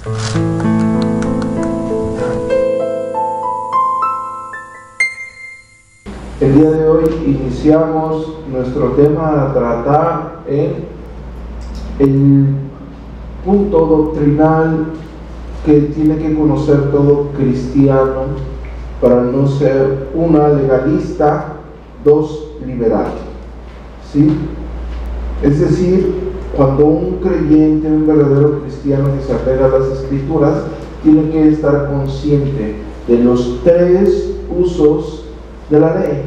El día de hoy iniciamos nuestro tema a tratar en el punto doctrinal que tiene que conocer todo cristiano para no ser una legalista, dos liberal, ¿sí? Es decir, cuando un creyente, un verdadero cristiano que se apega a las Escrituras, tiene que estar consciente de los tres usos de la ley,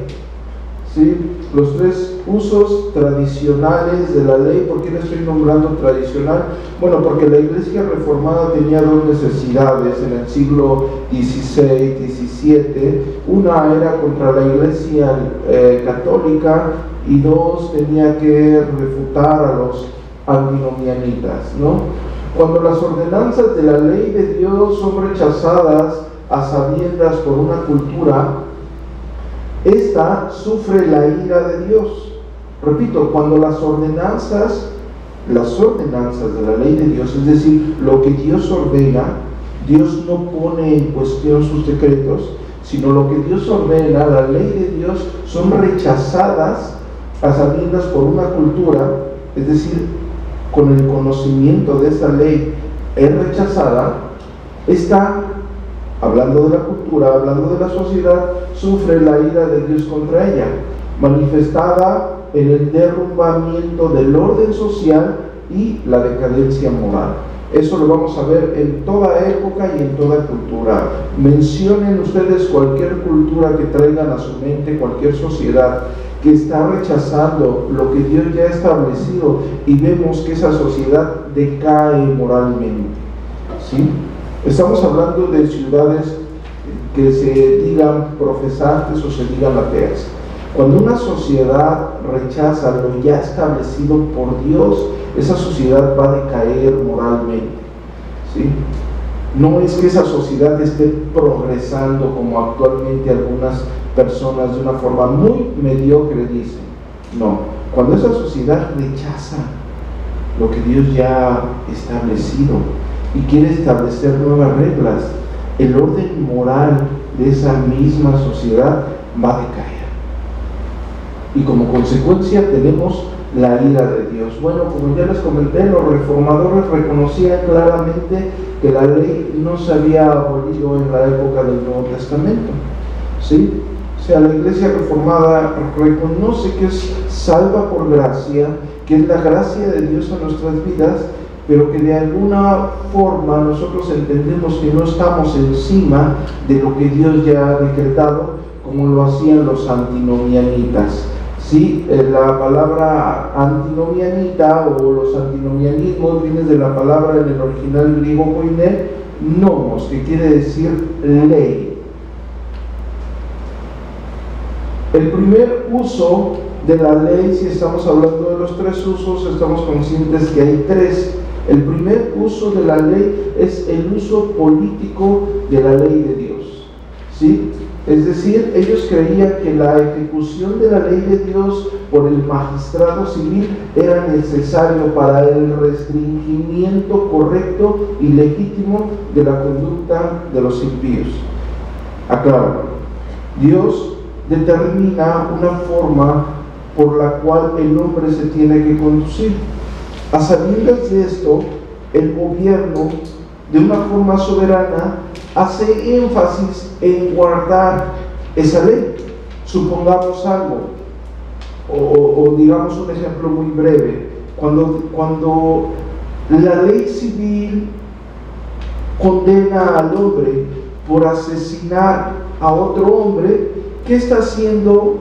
¿sí? Los tres usos tradicionales de la ley. ¿Por qué le estoy nombrando tradicional? Bueno, porque la Iglesia Reformada tenía dos necesidades en el siglo XVI, XVII. Una era contra la Iglesia católica y dos, tenía que refutar a los antinomianitas, ¿no? Cuando las ordenanzas de la ley de Dios son rechazadas a sabiendas por una cultura, esta sufre la ira de Dios. Repito, cuando las ordenanzas de la ley de Dios, es decir, lo que Dios ordena, Dios no pone en cuestión sus decretos, sino lo que Dios ordena, la ley de Dios, son rechazadas a sabiendas por una cultura, es decir, con el conocimiento de esa ley es rechazada, esta, hablando de la cultura, hablando de la sociedad, sufre la ira de Dios contra ella, manifestada en el derrumbamiento del orden social y la decadencia moral. Eso lo vamos a ver en toda época y en toda cultura. Mencionen ustedes cualquier cultura que traigan a su mente, cualquier sociedad que está rechazando lo que Dios ya ha establecido, y vemos que esa sociedad decae moralmente, ¿sí? Estamos hablando de ciudades que se digan profesantes o se digan ateas. Cuando una sociedad rechaza lo ya establecido por Dios, esa sociedad va a decaer moralmente, ¿sí? No es que esa sociedad esté progresando como actualmente algunas personas de una forma muy mediocre dicen. No, cuando esa sociedad rechaza lo que Dios ya ha establecido y quiere establecer nuevas reglas, el orden moral de esa misma sociedad va a decaer. Y como consecuencia tenemos la ira de Dios. Bueno, como ya les comenté, los reformadores reconocían claramente que la ley no se había abolido en la época del Nuevo Testamento, ¿sí? O sea, la Iglesia Reformada reconoce que es salva por gracia, que es la gracia de Dios en nuestras vidas, pero que de alguna forma nosotros entendemos que no estamos encima de lo que Dios ya ha decretado, como lo hacían los antinomianitas. Sí, la palabra antinomianita o los antinomianismos viene de la palabra en el original griego koine, nomos, que quiere decir ley. El primer uso de la ley, si estamos hablando de los tres usos, estamos conscientes que hay tres. El primer uso de la ley es el uso político de la ley de Dios, ¿sí? Es decir, ellos creían que la ejecución de la ley de Dios por el magistrado civil era necesario para el restringimiento correcto y legítimo de la conducta de los impíos. Aclaro, Dios determina una forma por la cual el hombre se tiene que conducir. A sabiendas de esto, el gobierno, de una forma soberana, hace énfasis en guardar esa ley. Supongamos algo, o digamos un ejemplo muy breve. Cuando la ley civil condena al hombre por asesinar a otro hombre, ¿qué está haciendo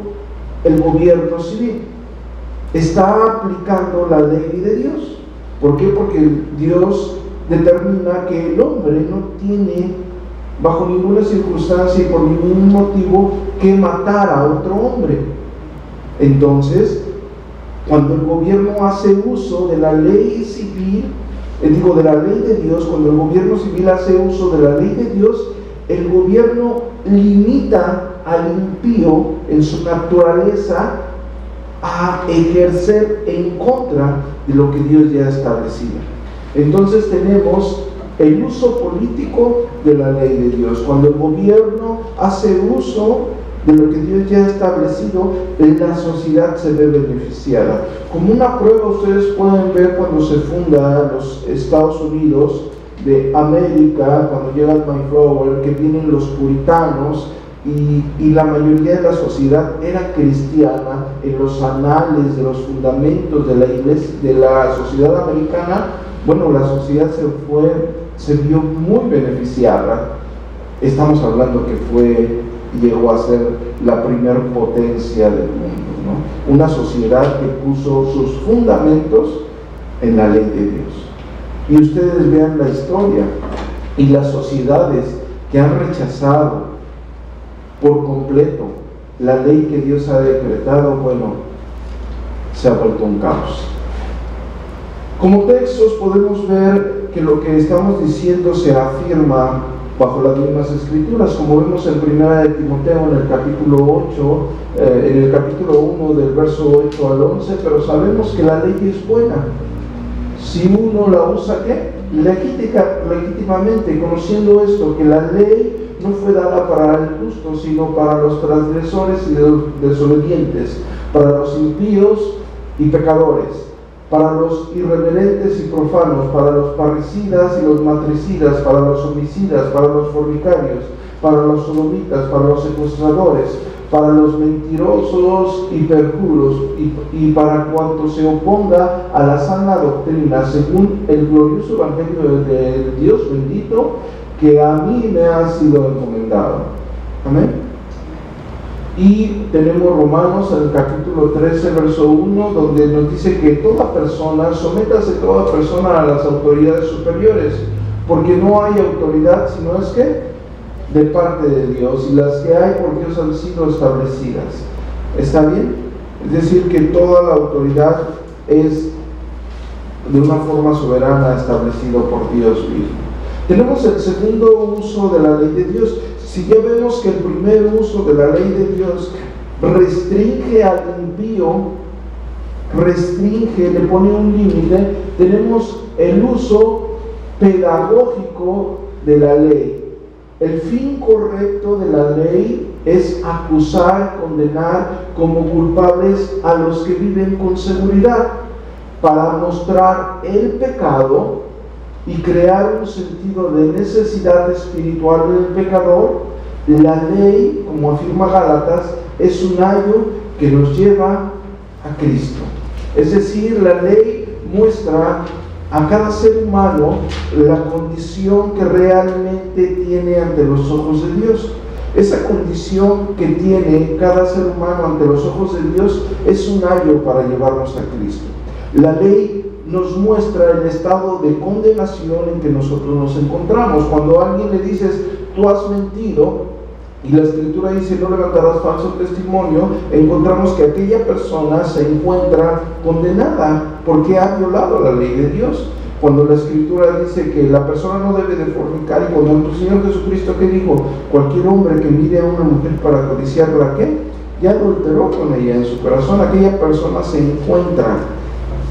el gobierno civil? Está aplicando la ley de Dios. ¿Por qué? Porque Dios determina que el hombre no tiene, bajo ninguna circunstancia y por ningún motivo, que matar a otro hombre. Entonces, cuando el gobierno hace uso de la ley civil, de la ley de Dios, cuando el gobierno civil hace uso de la ley de Dios, el gobierno limita al impío en su naturaleza a ejercer en contra de lo que Dios ya ha establecido. Entonces tenemos el uso político de la ley de Dios. Cuando el gobierno hace uso de lo que Dios ya ha establecido, la sociedad se ve beneficiada. Como una prueba, ustedes pueden ver cuando se funda los Estados Unidos de América, cuando llega el Mayflower, que vienen los puritanos, y la mayoría de la sociedad era cristiana. En los anales de los fundamentos de la iglesia, de la sociedad americana, bueno, la sociedad se vio muy beneficiada. Estamos hablando que llegó a ser la primer potencia del mundo, ¿no? Una sociedad que puso sus fundamentos en la ley de Dios. Y ustedes vean la historia y las sociedades que han rechazado por completo la ley que Dios ha decretado, bueno, se ha vuelto un caos. Como textos podemos ver que lo que estamos diciendo se afirma bajo las mismas escrituras, como vemos en 1 de Timoteo en el capítulo 8, en el capítulo 1 del verso 8 al 11, pero sabemos que la ley es buena si uno la usa, ¿qué? Legítimamente, conociendo esto, que la ley no fue dada para el justo, sino para los transgresores y los desobedientes, para los impíos y pecadores, para los irreverentes y profanos, para los parricidas y los matricidas, para los homicidas, para los fornicarios, para los sodomitas, para los secuestradores, para los mentirosos y perjuros, y para cuanto se oponga a la sana doctrina, según el glorioso evangelio del Dios bendito, que a mí me ha sido encomendado. Amén. Y tenemos Romanos en el capítulo 13, verso 1, donde nos dice que toda persona, sométase toda persona a las autoridades superiores, porque no hay autoridad sino es que de parte de Dios, y las que hay por Dios han sido establecidas. ¿Está bien? Es decir, que toda la autoridad es de una forma soberana establecido por Dios mismo. Tenemos el segundo uso de la ley de Dios. Si ya vemos que el primer uso de la ley de Dios restringe al impío, le pone un límite, tenemos el uso pedagógico de la ley. El fin correcto de la ley es acusar, condenar como culpables a los que viven con seguridad, para mostrar el pecado y crear un sentido de necesidad espiritual del pecador. La ley, como afirma Gálatas, es un ayo que nos lleva a Cristo. Es decir, la ley muestra a cada ser humano la condición que realmente tiene ante los ojos de Dios. Esa condición que tiene cada ser humano ante los ojos de Dios es un ayo para llevarnos a Cristo. La ley nos muestra el estado de condenación en que nosotros nos encontramos. Cuando a alguien le dices, tú has mentido, y la Escritura dice, no levantarás falso testimonio, encontramos que aquella persona se encuentra condenada porque ha violado la ley de Dios. Cuando la Escritura dice que la persona no debe de fornicar, y cuando el Señor Jesucristo, que dijo, cualquier hombre que mire a una mujer para codiciarla, ¿qué? Ya adulteró con ella en su corazón. Aquella persona se encuentra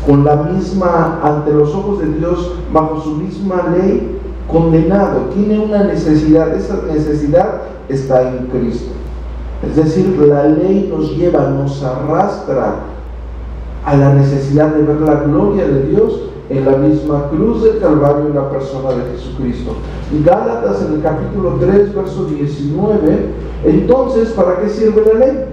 con la misma, ante los ojos de Dios, bajo su misma ley, condenado. Tiene una necesidad. Esa necesidad está en Cristo. Es decir, la ley nos lleva, nos arrastra a la necesidad de ver la gloria de Dios en la misma cruz del Calvario, en la persona de Jesucristo. Gálatas en el capítulo 3, verso 19. Entonces, ¿para qué sirve la ley?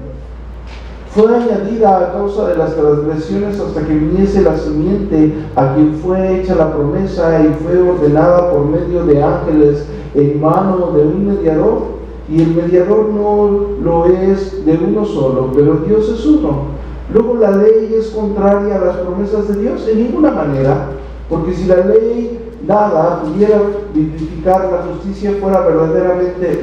Fue añadida a causa de las transgresiones hasta que viniese la simiente a quien fue hecha la promesa, y fue ordenada por medio de ángeles en mano de un mediador. Y el mediador no lo es de uno solo, pero Dios es uno. Luego, ¿la ley es contraria a las promesas de Dios? En ninguna manera, porque si la ley dada pudiera vivificar, la justicia fuera verdaderamente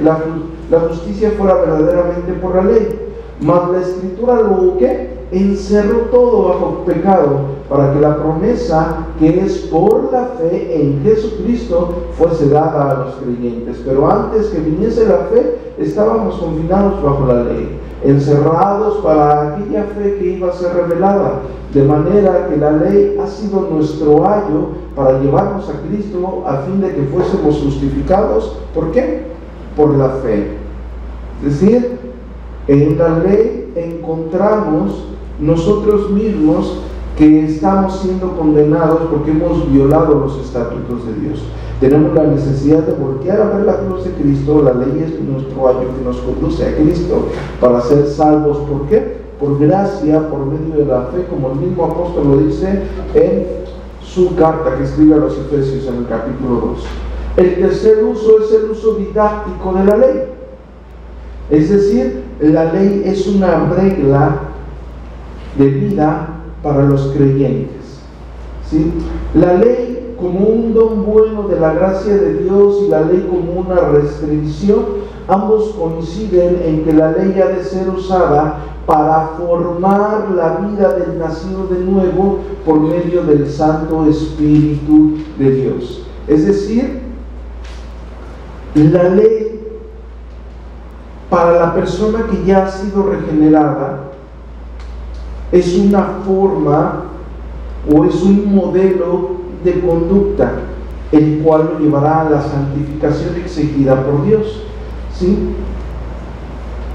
por la ley. Mas la Escritura lo ¿qué? encerró todo bajo pecado, para que la promesa que es por la fe en Jesucristo fuese dada a los creyentes. Pero antes que viniese la fe, estábamos confinados bajo la ley, encerrados para aquella fe que iba a ser revelada, de manera que la ley ha sido nuestro ayo para llevarnos a Cristo, a fin de que fuésemos justificados. ¿Por qué? Por la fe. Es decir, en la ley encontramos nosotros mismos que estamos siendo condenados porque hemos violado los estatutos de Dios. Tenemos la necesidad de voltear a ver la cruz de Cristo. La ley es nuestro ayo que nos conduce a Cristo para ser salvos. ¿Por qué? Por gracia, por medio de la fe, como el mismo apóstol lo dice en su carta que escribe a los Efesios en el capítulo 2. El tercer uso es el uso didáctico de la ley. Es decir, la ley es una regla de vida para los creyentes, ¿sí? La ley como un don bueno de la gracia de Dios y la ley como una restricción, ambos coinciden en que la ley ha de ser usada para formar la vida del nacido de nuevo por medio del Santo Espíritu de Dios. Es decir, la ley para la persona que ya ha sido regenerada es una forma o es un modelo de conducta, el cual lo llevará a la santificación exigida por Dios, ¿sí?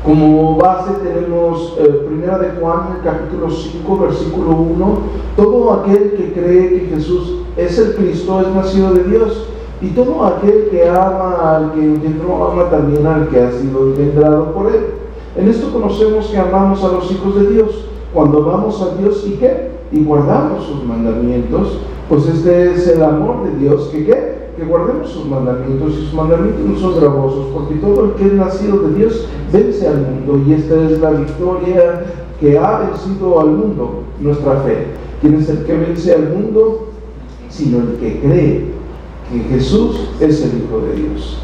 Como base tenemos 1 de Juan, el capítulo 5, versículo 1. Todo aquel que cree que Jesús es el Cristo es nacido de Dios, y todo aquel que ama al que engendró ama también al que ha sido engendrado por él. En esto conocemos que amamos a los hijos de Dios, cuando amamos a Dios y ¿qué? Y guardamos sus mandamientos. Pues este es el amor de Dios, que ¿qué? Que guardemos sus mandamientos, y sus mandamientos no son gravosos, porque todo el que es nacido de Dios vence al mundo, y esta es la victoria que ha vencido al mundo, nuestra fe. ¿Quién es el que vence al mundo? Sino el que cree que Jesús es el Hijo de Dios.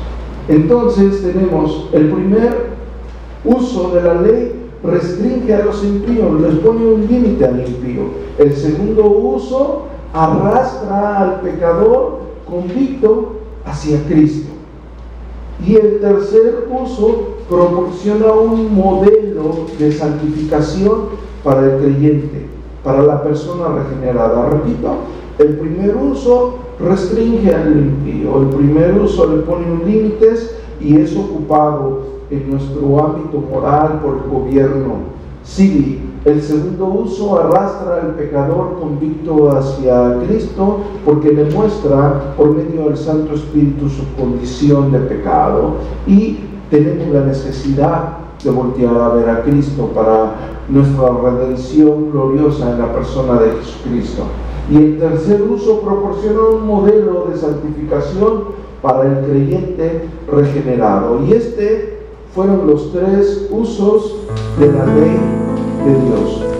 Entonces tenemos el primer uso de la ley: restringe a los impíos, les pone un límite al impío. El segundo uso arrastra al pecador convicto hacia Cristo. Y el tercer uso proporciona un modelo de santificación para el creyente, para la persona regenerada. Repito, el primer uso restringe al impío, el primer uso le pone un límites y es ocupado en nuestro ámbito moral por el gobierno civil. El segundo uso arrastra al pecador convicto hacia Cristo, porque le muestra por medio del Santo Espíritu su condición de pecado, y tenemos la necesidad de voltear a ver a Cristo para nuestra redención gloriosa en la persona de Jesucristo. Y el tercer uso proporciona un modelo de santificación para el creyente regenerado. Y fueron los tres usos de la ley de Dios.